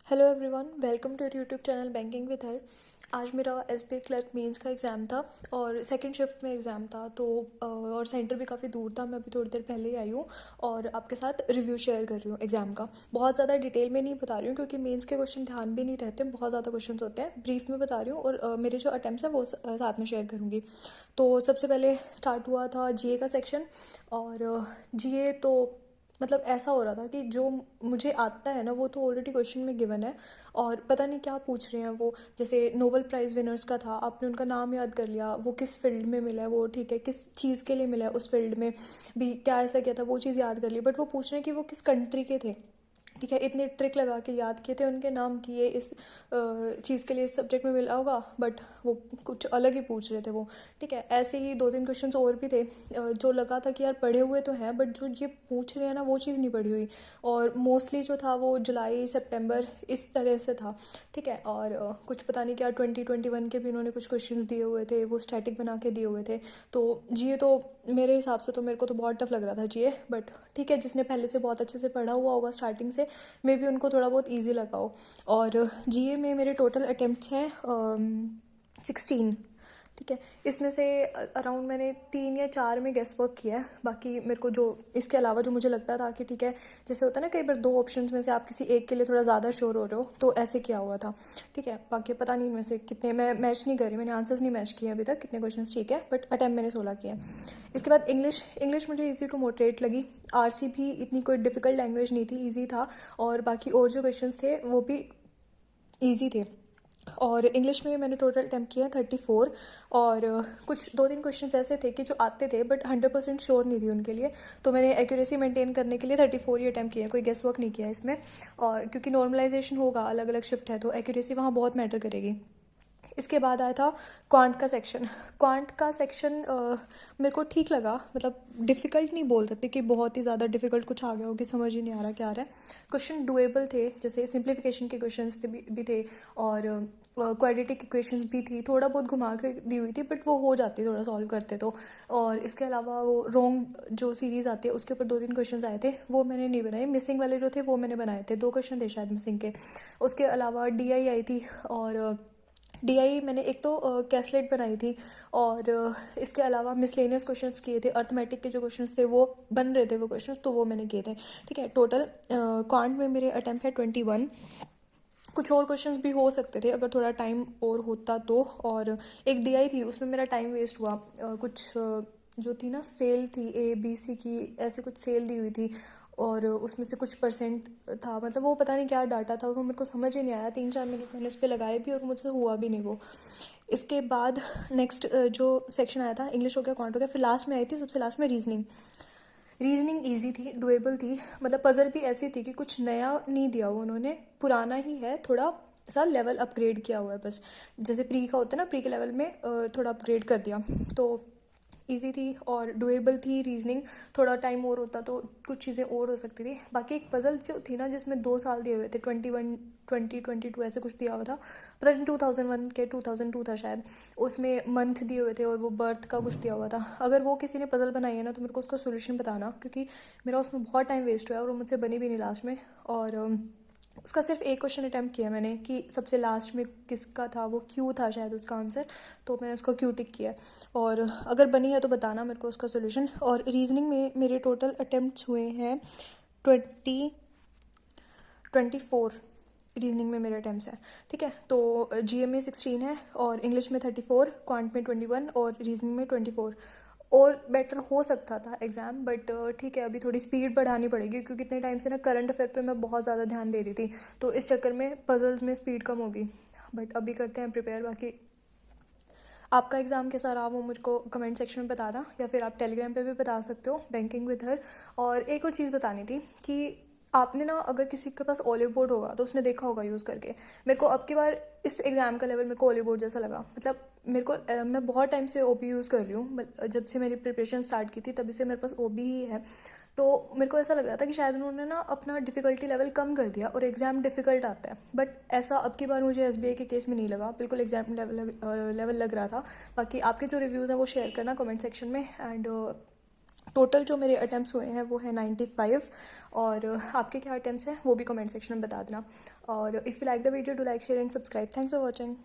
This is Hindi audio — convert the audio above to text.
Hello everyone, welcome to YouTube channel banking with her. आज मेरा एसबीआई क्लर्क मेंस का एग्ज़ाम था और सेकंड शिफ्ट में एग्ज़ाम था तो और सेंटर भी काफ़ी दूर था। मैं अभी थोड़ी देर पहले ही आई हूँ और आपके साथ रिव्यू शेयर कर रही हूँ एग्ज़ाम का। बहुत ज़्यादा डिटेल में नहीं बता रही हूँ क्योंकि मेंस के क्वेश्चन ध्यान भी नहीं रहते, बहुत ज़्यादा क्वेश्चन होते हैं। ब्रीफ में बता रही हूँ और मेरे जो अटैम्प्ट्स हैं वो साथ में शेयर करूँगी। तो सबसे पहले स्टार्ट हुआ था जीए का सेक्शन। और जीए तो मतलब ऐसा हो रहा था कि जो मुझे आता है ना वो तो ऑलरेडी क्वेश्चन में गिवन है और पता नहीं क्या पूछ रहे हैं वो। जैसे नोबेल प्राइज़ विनर्स का था, आपने उनका नाम याद कर लिया, वो किस फील्ड में मिला है, वो ठीक है, किस चीज़ के लिए मिला है, उस फील्ड में भी क्या ऐसा किया था वो चीज़ याद कर ली। बट वो पूछ रहे हैं कि वो किस कंट्री के थे। ठीक है, इतने ट्रिक लगा के याद किए थे उनके नाम की, ये इस चीज़ के लिए इस सब्जेक्ट में मिला होगा, बट वो कुछ अलग ही पूछ रहे थे वो। ठीक है, ऐसे ही दो तीन क्वेश्चंस और भी थे जो लगा था कि यार पढ़े हुए तो हैं बट जो ये पूछ रहे हैं ना वो चीज़ नहीं पढ़ी हुई। और मोस्टली जो था वो जुलाई सितंबर इस तरह से था। ठीक है, और कुछ पता नहीं क्या 2021 के भी इन्होंने कुछ क्वेश्चंस दिए हुए थे, वो स्टैटिक बना के दिए हुए थे। तो जीए तो मेरे हिसाब से तो मेरे को तो बहुत टफ लग रहा था जीए, बट ठीक है, जिसने पहले से बहुत अच्छे से पढ़ा हुआ होगा स्टार्टिंग से मे बी उनको थोड़ा बहुत ईजी लगा हो। और जीए में मेरे टोटल अटेम्प्ट्स हैं 16। ठीक है, इसमें से अराउंड मैंने 3 या 4 में गेस वर्क किया है। बाकी मेरे को जो इसके अलावा जो मुझे लगता था कि ठीक है, जैसे होता है ना कई बार दो ऑप्शंस में से आप किसी एक के लिए थोड़ा ज़्यादा श्योर हो रहे हो, तो ऐसे किया हुआ था। ठीक है, बाकी पता नहीं इनमें से कितने मैं मैच नहीं करी, मैंने आंसर्स नहीं मैच किए अभी तक कितने क्वेश्चन। ठीक है, बट अटैम्प्ट मैंने 16 किया। इसके बाद इंग्लिश मुझे ईजी टू मोटरेट लगी। आरसी भी इतनी कोई डिफ़िकल्ट लैंग्वेज नहीं थी, ईजी था। और बाकी और जो क्वेश्चंस थे वो भी ईजी थे। और इंग्लिश में मैंने टोटल अटैम्प्ट किया 34। और कुछ दो तीन क्वेश्चंस ऐसे थे कि जो आते थे बट 100% श्योर नहीं थी उनके लिए, तो मैंने एक्यूरेसी मेंटेन करने के लिए 34 ही अटैम्प्ट किया, कोई गेस वर्क नहीं किया इसमें। और क्योंकि नॉर्मलाइजेशन होगा, अलग अलग शिफ्ट है, तो एक्यूरेसी वहाँ बहुत मैटर करेगी। इसके बाद आया था क्वांट का सेक्शन। क्वांट का सेक्शन मेरे को ठीक लगा, मतलब डिफ़िकल्ट नहीं बोल सकते कि बहुत ही ज़्यादा डिफ़िकल्ट कुछ आ गया हो कि समझ ही नहीं आ रहा क्या आ रहा है। क्वेश्चन डुएबल थे, जैसे सिंप्लीफिकेशन के क्वेश्चंस भी थे और क्वाड्रेटिक इक्वेशंस भी थी, थोड़ा बहुत घुमा के दी हुई थी बट वो हो जाती थोड़ा सॉल्व करते तो। और इसके अलावा वो रोंग जो सीरीज़ आती है उसके ऊपर दो तीन क्वेश्चंस आए थे, वो मैंने नहीं बनाए। मिसिंग वाले जो थे वो मैंने बनाए थे, 2 क्वेश्चन थे शायद मिसिंग के। उसके अलावा डीआई आई थी और डीआई मैंने एक तो कैसलेट बनाई थी। और इसके अलावा मिसलेनियस क्वेश्चंस किए थे, अर्थमेटिक के जो क्वेश्चंस थे वो बन रहे थे वो क्वेश्चंस, तो वो मैंने किए थे। ठीक है, टोटल क्वांट में मेरे अटैम्प्ट है 21। कुछ और क्वेश्चंस भी हो सकते थे अगर थोड़ा टाइम और होता तो। और एक डीआई थी उसमें मेरा टाइम वेस्ट हुआ। कुछ जो थी ना सेल थी ABC की, ऐसे कुछ सेल दी हुई थी और उसमें से कुछ परसेंट था, मतलब वो पता नहीं क्या डाटा था, वो मेरे को समझ ही नहीं आया। 3-4 मिनट मैंने उस पर लगाए भी और मुझसे हुआ भी नहीं वो। इसके बाद नेक्स्ट जो सेक्शन आया था, इंग्लिश हो गया, क्वांट हो गया, फिर लास्ट में आई थी सबसे लास्ट में रीजनिंग। रीजनिंग ईजी थी, डुएबल थी, मतलब पजल भी ऐसी थी कि कुछ नया नहीं दिया हुआ उन्होंने, पुराना ही है, थोड़ा सा लेवल अपग्रेड किया हुआ है बस। जैसे प्री का होता है ना, प्री के लेवल में थोड़ा अपग्रेड कर दिया। तो इजी थी और डुएबल थी रीजनिंग। थोड़ा टाइम और होता तो कुछ चीज़ें और हो सकती थी। बाकी एक पजल जो थी ना जिसमें 2 साल दिए हुए थे, 21 2022 ऐसे कुछ दिया हुआ था, पता नहीं 2001 के 2002 था शायद, उसमें मंथ दिए हुए थे और वो बर्थ का कुछ दिया हुआ था। अगर वो किसी ने पजल बनाई है ना तो मेरे को उसका सोल्यूशन बताना, क्योंकि मेरा उसमें बहुत टाइम वेस्ट हुआ है और वो मुझसे बनी भी नहीं लास्ट में। और उसका सिर्फ एक क्वेश्चन अटैम्प्ट किया मैंने कि सबसे लास्ट में किसका था, वो क्यू था शायद उसका आंसर, तो मैंने उसको क्यू टिक किया। और अगर बनी है तो बताना मेरे को उसका सोल्यूशन। और रीजनिंग में मेरे टोटल अटैम्प्ट्स हुए हैं 24 रीजनिंग में मेरे अटैम्प्ट्स हैं। ठीक है, तो जीए में 16 है और इंग्लिश में 34, क्वांट में 21 और रीजनिंग में 24। और बेटर हो सकता था एग्ज़ाम, बट ठीक है, अभी थोड़ी स्पीड बढ़ानी पड़ेगी क्योंकि इतने टाइम से ना करंट अफेयर पे मैं बहुत ज़्यादा ध्यान दे रही थी, तो इस चक्कर में पजल्स में स्पीड कम होगी। बट अभी करते हैं प्रिपेयर। बाकी आपका एग्ज़ाम कैसा रहा वो मुझको कमेंट सेक्शन में बताना, या फिर आप टेलीग्राम पे भी बता सकते हो, बैंकिंग विद हर। और एक और चीज़ बतानी थी कि आपने ना अगर किसी के पास ओलिव बोर्ड होगा तो उसने देखा होगा यूज़ करके। मेरे को अब की बार इस एग्ज़ाम का लेवल मेरे को ओलिव बोर्ड जैसा लगा, मतलब मेरे को मैं बहुत टाइम से ओबी यूज़ कर रही हूँ, जब से मेरी प्रिपरेशन स्टार्ट की थी तभी से मेरे पास ओबी ही है। तो मेरे को ऐसा लग रहा था कि शायद उन्होंने ना अपना डिफ़िकल्टी लेवल कम कर दिया और एग्ज़ाम डिफ़िकल्ट आता है, बट ऐसा अब की बार मुझे एसबीआई के केस में नहीं लगा, बिल्कुल एग्ज़ाम लेवल लग रहा था। बाकी आपके जो रिव्यूज़ हैं वो शेयर करना कमेंट सेक्शन में। एंड टोटल जो मेरे अटैम्प्ट्स हुए हैं वो है 95। और आपके क्या अटैम्प्ट्स हैं वो भी कमेंट सेक्शन में बता देना। और if you like the video, do like, share and subscribe. Thanks for watching.